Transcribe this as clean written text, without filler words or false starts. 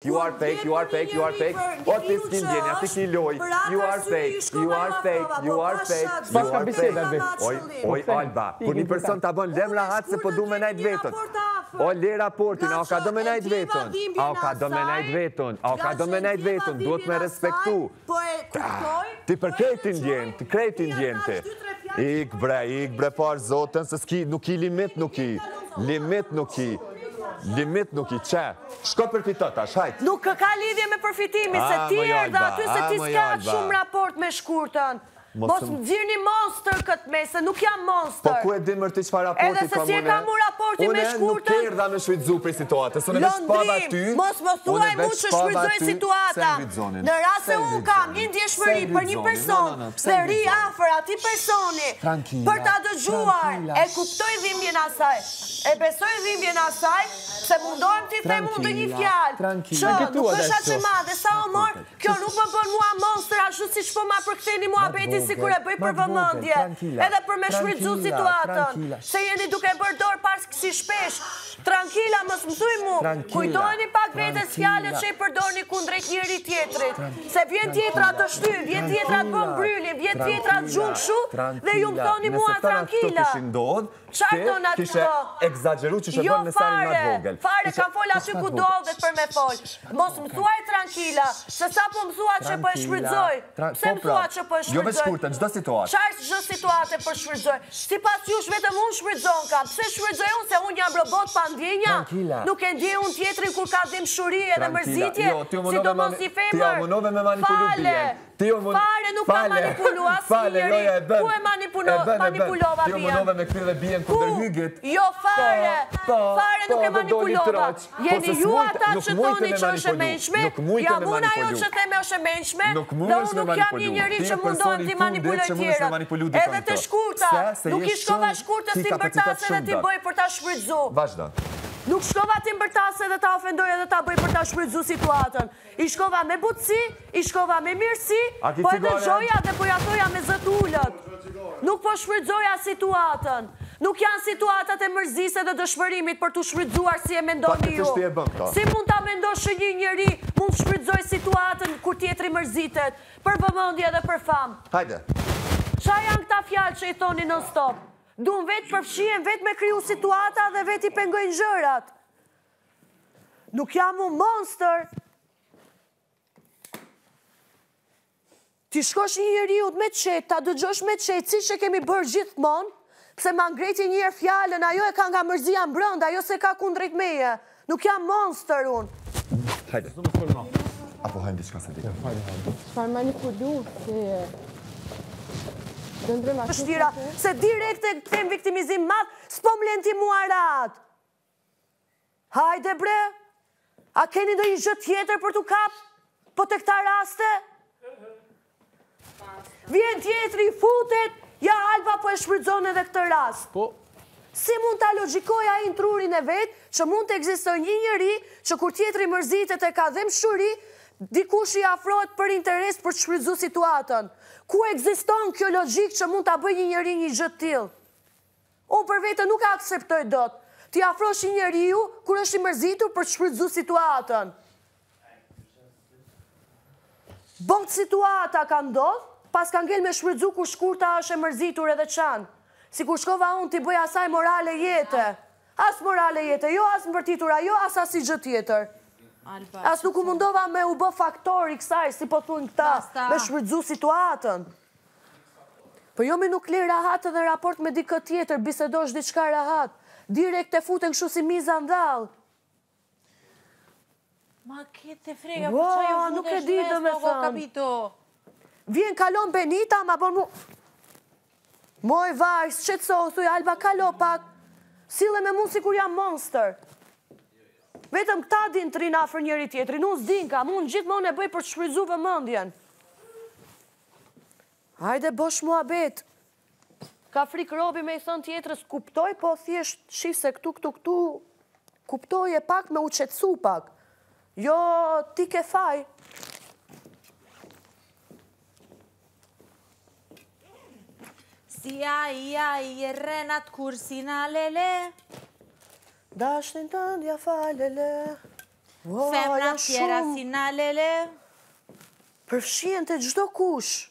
You are fake, you are fake, you are fake. O ti s'ki ndjenja, ti ki loj. You are fake, you are fake, you are fake, you are fake. Oj, Alba, kur një person ta bën lem rahat se po du me najt vetën. O, le raportin, a o ka do me najt vetën. A o ka do me najt vetën, a o ka do me najt vetën, duhet me respektu. Ti për krejtin ndjen, ti krejtin ndjen ti. Ik bre, par zotën, se s'ki, nuk i limit nuk i. Limit nuk i. Limit nuk i qe. Shko përfitot, tash, hajt. Nuk ka lidhje me përfitimi, se ti erdha aty se ti s'ka shumë raport me shkurtën. Mos më dzirë një monster këtë me, se nuk jam monster. Po ku e dimër ti qëfa raporti edhe se si e ka mu raporti me shkurtën. Une nuk erdha me shvitzu për situatës. Londri, mos më thuaj mu që shfrytëzoj situata. Në rrasë se unë kam një ndjeshmëri për një person dhe ri afer ati personi për ta dëgjuar, e kuptoj dhimbjen asaj. E besoj dhimbjen asaj, se mundohem ti them unë dhe një fjalë, që nuk është aqe madhe, sa o morë, kjo nuk më bën mua monster, ashtu si shpo ma përktheni mua beti si kur e bëj për vëmendje, edhe për me shfrytëzu situatën, se jeni duke bërë dorë pas kësi shpesh. Tranquila, mos më thuj mu, kujtojni pak vetes fjalët që i përdorni kundrejt njëri tjetrit, se vjen tjetra të shtyr, vjen tjetra të bën brylin, vjen tjetra të gjunë kshu, dhe ju më thoni mua tranquila. Qarë të në kishe egzageru që shë bërë në sarin më vogël. Fare, kam fol aty ku dohet për me fol. Mos më thuaj tranquila, se sa po më thua që po e shfrytëzoj. Pse më thua që po e shfrytëzoj? Jo me shkurtën, gjdo situatë. Qarë gjdo situate për shfrytëzoj? Si pas jush vetëm unë shfrytëzon kam. Pse shfrytëzoj unë se unë jam robot pa ndjenja? Nuk e ndje unë tjetrin kur ka dimshuri edhe mërzitje? Si do mos i femër? Ti ja munove me manipulu bijen. Fare, nuk ka manipulu asë njëri. Ku e manipulova bijen? Ti jo munove me këtire dhe bijen kundër hygit. Jo, fare. Fare nuk e manipulova. Jeni ju ata që thoni që është e menshme, jam unë ajo që theme është e menshme, dhe unë nuk jam një njëri që mundohen t'i manipuloj tjera. Edhe të shkurta, nuk i shkova shkurtës t'i mbërtase dhe t'i bëj për ta shfrytëzu. Vazhda. Nuk shkova t'i mbërtase dhe ta ofendoj edhe ta bëj për ta shfrytëzu situatën. I shkova me butësi, i shkova me mirësi, po e dëgjoja dhe po jatoja me zët ullët. Nuk po shfrytëzoja situatën. Nuk janë situatat e mërzise dhe dëshmërimit për t'u shfrytëzuar si e mendoni ju. Si mund t'a mendosh që një njëri mund shfrytëzoj situatën kur tjetri mërzitet, për vëmendje dhe për famë. Hajde. Qa janë këta fjalë që i thoni non stop? Dunë vetë përfshien, vetë me kriju situata dhe vetë i pengojnë gjërat. Nuk jam unë monster. Ti shkosh një njeriut me qetë, ta dëgjosh me qetë, si që kemi bërë gjithmonë, pse ma ngreti njërë fjallën, ajo e ka nga mërzia mbrënd, ajo se ka kundrejt meje. Nuk jam monster unë. Hajde. Apo hajmë diçka se dikë. Shfar manipulu, se... Shtira, se direkt e këtem viktimizim madh, s'po m'len ti mua rat. Hajde bre, a keni do një gjë tjetër për t'u kap? Po të këta raste? Vjen tjetri, futet, ja Alba po e shfrytëzon edhe këtë rast. Si mund t'a logjikoj ai në trurin e vetë, që mund të ekzistoj një njëri, që kur tjetri mërzitet e ka dhe mshuri, dikush i afrohet për interes për të shfrytëzu situatën. Ku ekziston kjo logjik që mund t'a bëj një njëri një gjë t'tillë? Unë për vete nuk akseptoj dot. Ti afrosh një njeriu kur është i mërzitur për të shfrytëzu situatën. Bot situata ka ndodh, pas ka ngel me shfrytëzu kur shkurta është e mërzitur edhe qanë. Si kur shkova unë t'i bëj asaj morale jete. As morale jete, jo as mbërtitura, jo as asnjë gjë tjetër. As nuk u mundova me u bë faktori kësaj, si po thunë këta, me shfrytëzu situatën. Po jo me nuk le rahat edhe raport me dikë tjetër, bisedosh diçka rahat. Direkt e futen kështu si miza ndall. Ma kete frega, po qa jo nuk e di dhe me thënë. Vjen kalon Benita, ma bon mu... Moj vaj, s'qetso, thuj Alba, kalo pak. Sile me mund si kur jam monster. Vetëm këta din të rinë afër njëri tjetri, unë s'din kam, unë gjithmonë e bëj për të shfrytëzu vëmendjen. Hajde bosh mua bet. Ka frikë robi me i thënë tjetrës, kuptoj, po thjesht shif se këtu, kuptoj e pak me u qetësu pak. Jo, ti ke faj. Si ai renat kursina lele. Dashnin të ndja falele. Femna tjera si na lele. Përfshien të gjdo kush.